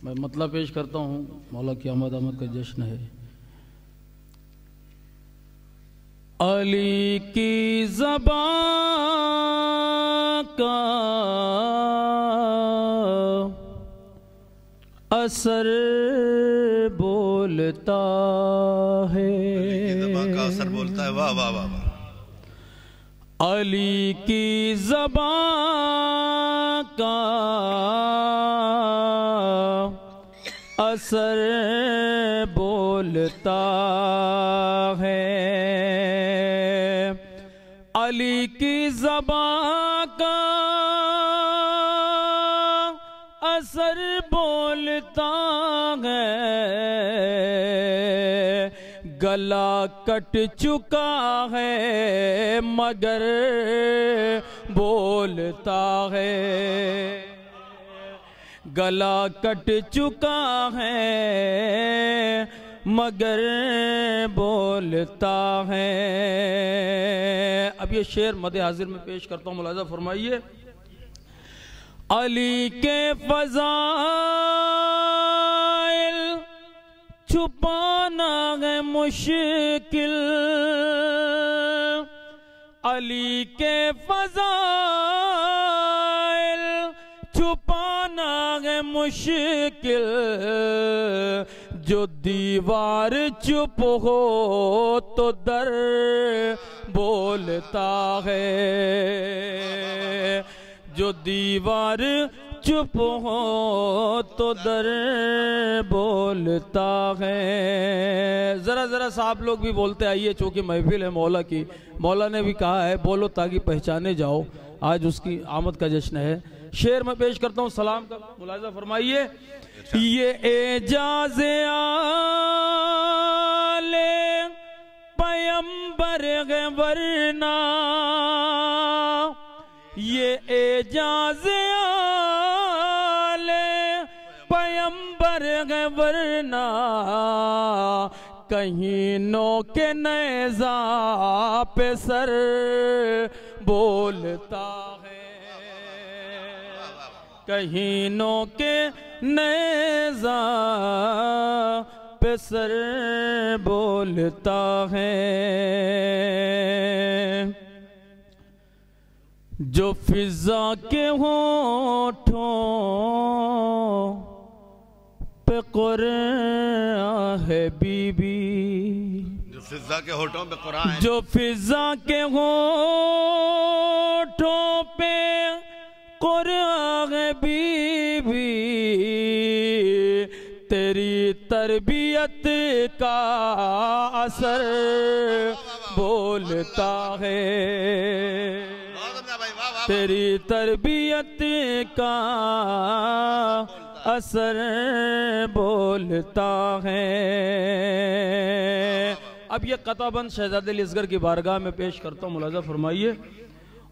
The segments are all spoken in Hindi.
मैं मतलब पेश करता हूँ। मौला की आमद का जश्न है। अली की ज़बान का असर बोलता है, अली की ज़बान का असर बोलता है। वाह वाह वाह वाह। अली की ज़बान का असर बोलता है, अली की ज़बान का असर बोलता है। गला कट चुका है मगर बोलता है, गला कट चुका है मगर बोलता है। अब ये शेर मदे हाजिर में पेश करता हूँ, मुलाज़ा फरमाइए। अली के फ़ज़ाइल छुपाना है मुश्किल, अली के फ़ज़ाइल छुपाना है मुश्किल। जो दीवार चुप हो तो दर बोलता है, जो दीवार चुप हो तो दर बोलता है। ज़रा ज़रा सा आप लोग भी बोलते आइए, चूँकि महफिल है मौला की। मौला ने भी कहा है बोलो ताकि पहचाने जाओ। आज उसकी आमद का जश्न है। शेर में पेश करता हूँ सलाम का, मुलाज़ा फरमाइए। ये एजाज़े आले पैगंबर है वरना, ये एजाज़े आले पैगंबर है वरना। कहीं नो के नेज़ा पे सर बोलता है, कहीं नो के नेज़ा पे सर बोलता है। जो फिजा के होठों पे कुरान है बीबी, जो फिजा के होठों पे कुरान है, जो फिजा के होठों पे कुरान है बीबी। तेरी तरबियत का असर बोलता है, तेरी तरबियत का असर बोलता है। अब ये क़ताबंद शहज़ादे अली असगर की बारगाह में पेश करता हूँ, मुलाज़ा फरमाइए।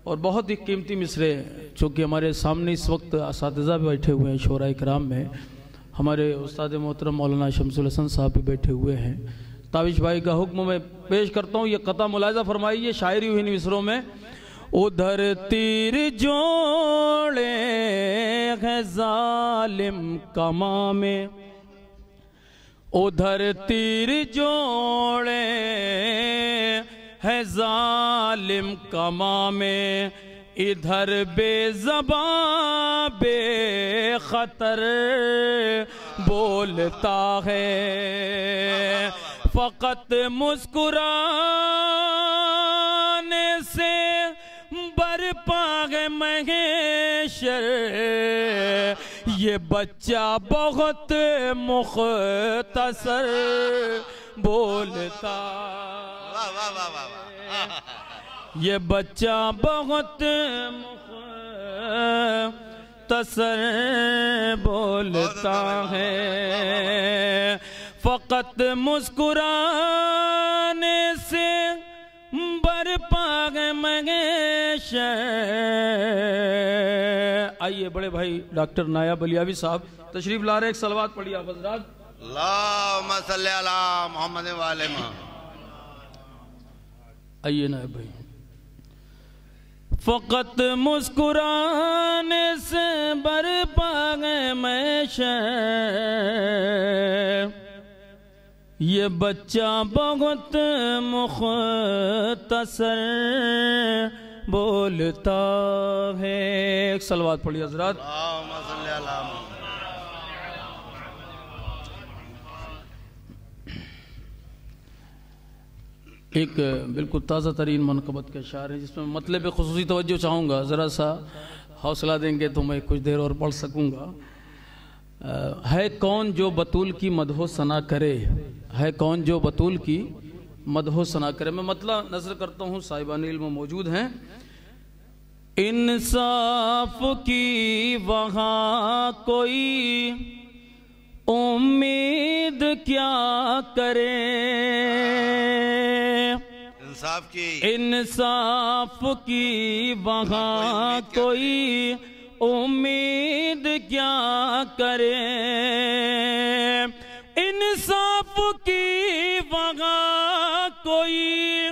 और बहुत ही कीमती मिसरे, चूँकि हमारे सामने इस वक्त असातिज़ा भी बैठे हुए हैं शोरा इकराम में। हमारे उस्ताद मोहतरम मौलाना शमसुल हसन साहब भी बैठे हुए हैं। ताविश भाई का हुक्म मैं पेश करता हूँ। ये क़ता मुलाज़ा फरमाइए। शायरी हुई इन मिसरों में। उधर तीर जोड़े है जालिम कमा में, उधर तीर जोड़े है जालिम कमा में। इधर बेज़बां बेखतर बोलता है, फ़कत मुस्कुराने से बरपा है महेशर। ये बच्चा बहुत मुख्तसर बोलता, ये बच्चा बहुत मुख्तसर बोलता है। फ़कत मुस्कुराने से बरपा है महेशर। आइए बड़े भाई डॉक्टर नायाब अलियावी साहब तशरीफ ला रहे। एक सलवात पढ़िए आप हज़रात। अल्लाहुम्मा सल्ली अला मुहम्मद व आले मुहम्मद। आइए नायाब भाई। फ़कत मुस्कुराने से बरपा गए मैं शहर, ये बच्चा बहुत मुख्तसर बोलता है। एक सलवात पढ़िए हज़रात। एक बिल्कुल ताज़ा तरीन मनक़बत के अशार है जिसमें मतलब पे ख़ुसूसी तवज्जो चाहूँगा, ज़रा सा हौसला देंगे तो मैं कुछ देर और पढ़ सकूँगा। है कौन जो बतूल की मदहो सना करे, है कौन जो बतूल की मदहो सना करे। मैं मतलब नज़र करता हूँ साहिबान इल्म मौजूद हैं। इंसाफ की वहाँ कोई उम्मीद क्या करे, इंसाफ की वहाँ कोई उम्मीद क्या करे, इंसाफ की वहाँ कोई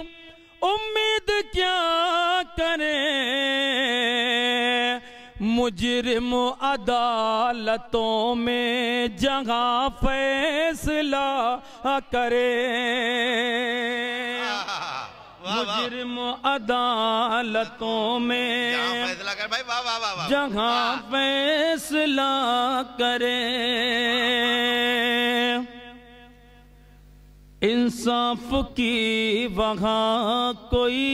उम्मीद क्या करे, मुजरिम अदालतों में जहाँ फैसला करे, मुजरिम अदालतों में जहाँ फैसला करे, इंसाफ की वहाँ कोई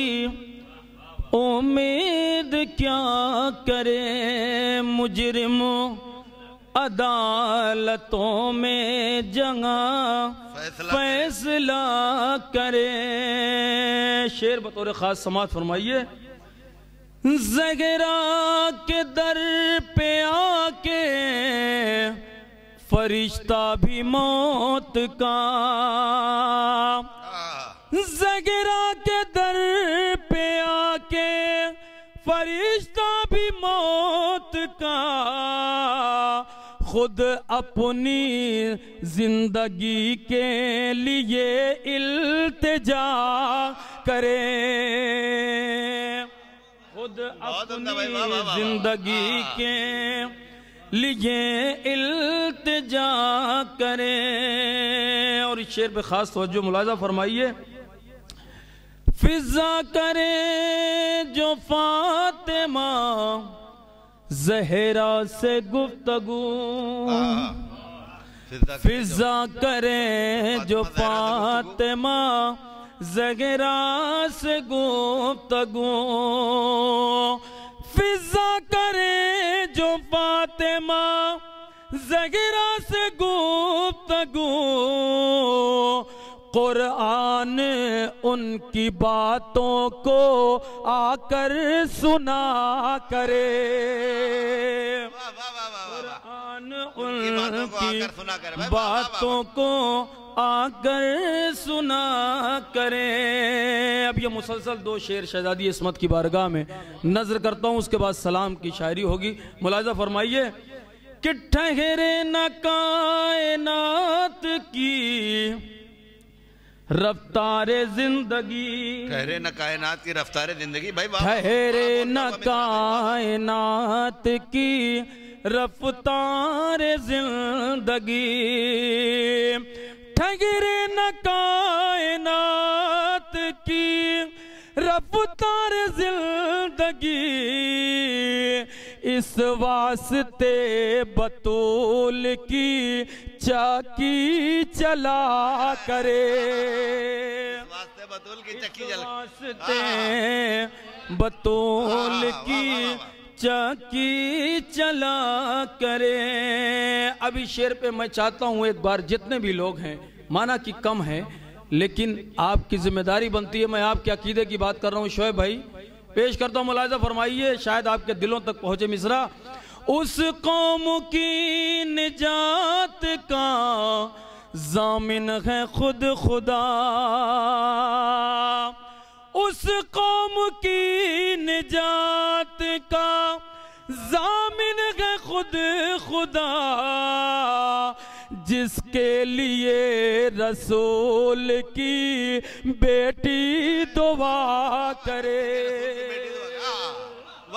उम्मीद क्या करे, मुजरिम अदालतों में जहाँ फैसला करे। शेर बतौर ख़ास समात फरमाइए। ज़हरा के दर पे आके फरिश्ता भी मौत का, ज़हरा के दर पे आके फरिश्ता भी मौत का, खुद अपनी जिंदगी के लिए इल्तिजा करे, खुद अपनी जिंदगी के लिए इल्तिजा करे। और इस शेर पे खास तवज्जो मुलाज़ा फरमाइए। फिजा करे जो फातिमा ज़हरा से गुफ्तगू, फिजा करे जो फातिमा ज़हरा से गुफ्तगू, फिजा करे जो फातिमा ज़हरा से गुफ्तगू, कुरान उनकी बातों को आकर सुना करे, कुरान उनकी बातों को आकर सुना करे। अब ये मुसलसल दो शेर शहजादी इस्मत की बारगाह में नजर करता हूँ, उसके बाद सलाम की शायरी होगी। मुलाज़ा फरमाइए कि ठहरे न कायनात की रफ्तारे जिंदगी, ठहरे न कायनात की रफ्तारे जिंदगी, भाई ठहरे न कायनात की रफ्तारे जिंदगी, ठहरे न कायनात की रफ्तार जिंदगी, इस वास्ते बतूल की चाकी चला करे, वास्ते बतूल की चक्की चला, वास्ते बतूल की चाकी चला करे। अभी शेर पे मैं चाहता हूँ एक बार जितने भी लोग हैं, माना कि कम है लेकिन आपकी जिम्मेदारी बनती है, मैं आपके अकीदे की बात कर रहा हूँ। शोएब भाई पेश करता हूँ, मुलाज़ा फरमाइए, शायद आपके दिलों तक पहुंचे मिसरा। उस कौम की निजात का ज़ामिन है खुद खुदा, उस कौम की निजात का ज़ामिन है खुद खुदा, जिसके लिए रसूल की बेटी दुआ करे,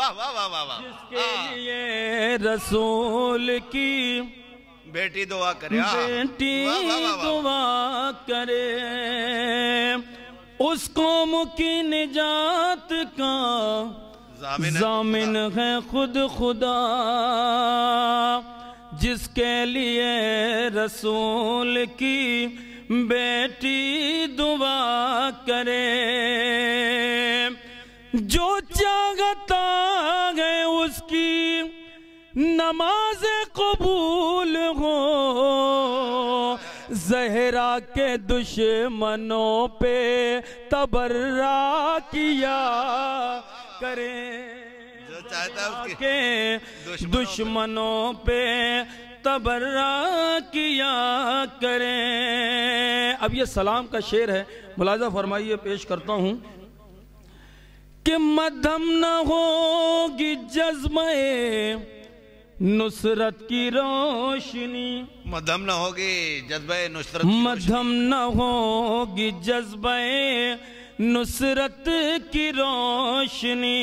वाह वाह वाह वाह वाह। जिसके लिए रसूल की बेटी दुआ करे, बेटी वाह वाह वाह वाह। दुआ करे, उस कौम की निजात का जामिन है खुद खुदा। जिसके लिए रसूल की बेटी दुआ करे, जो चाहता है उसकी नमाज कबूल हो, ज़हरा के दुश्मनों पे तबर्रा किया करे। जो चाहता है उसके दुश्मनों पे तबर्रा किया करें। अब ये सलाम का शेर है, मुलाजा फरमाइए, पेश करता हूँ कि मध्यम न होगी जज्बे नुसरत की रोशनी, मध्यम न होगी जज्बे नुसरत, मध्यम न होगी जज्बे नुसरत की रोशनी,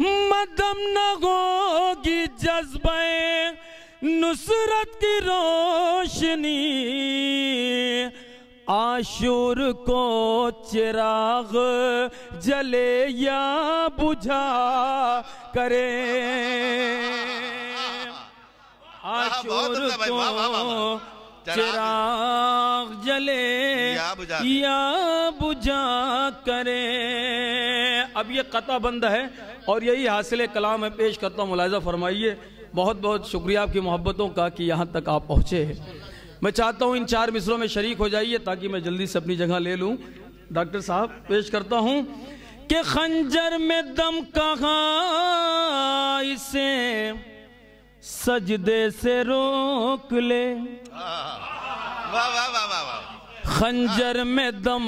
मध्यम न होगी जज्बे नुसरत की रोशनी। आशूर को चिराग जले या बुझा करे, आशूर को चिराग जले या बुझा करे। अब ये कता बंद है और यही हासिल कलाम है, पेश करता हूँ, मुलाजा फरमाइए। बहुत बहुत शुक्रिया आपकी मोहब्बतों का कि यहाँ तक आप पहुँचे। मैं चाहता हूँ इन 4 मिसरों में शरीक हो जाइए ताकि मैं जल्दी से अपनी जगह ले लूँ। डॉक्टर साहब पेश करता हूँ कि खंजर में दम कहाँ इसे सजदे से रोक ले, वाह वाह वाह वाह वाह। खंजर में दम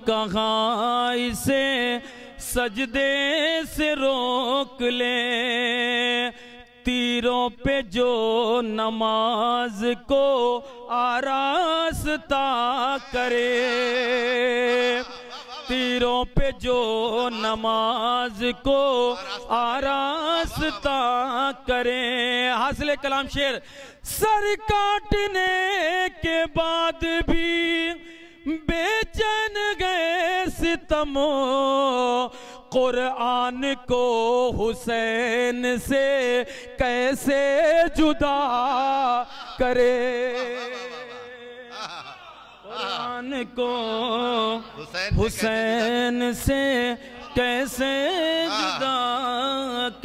कहाँ इसे सजदे से रोक ले, तीरों पे जो नमाज को आरास्ता करे, तीरों पे जो नमाज को आरास्ता करे। हासिल कलाम शेर, सर काटने के बाद भी बेचैन गए सितमो, कुरान को हुसैन से कैसे जुदा करे, कुरान को हुसैन से कैसे जुदा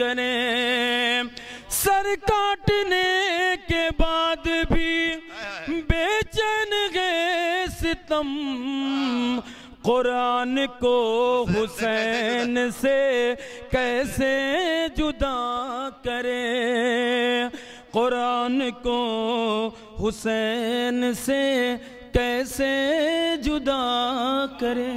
करे। सर काटने के बाद भी बेचैन गए सितम, कुरान को हुसैन से कैसे जुदा करे, कुरान को हुसैन से कैसे जुदा करे।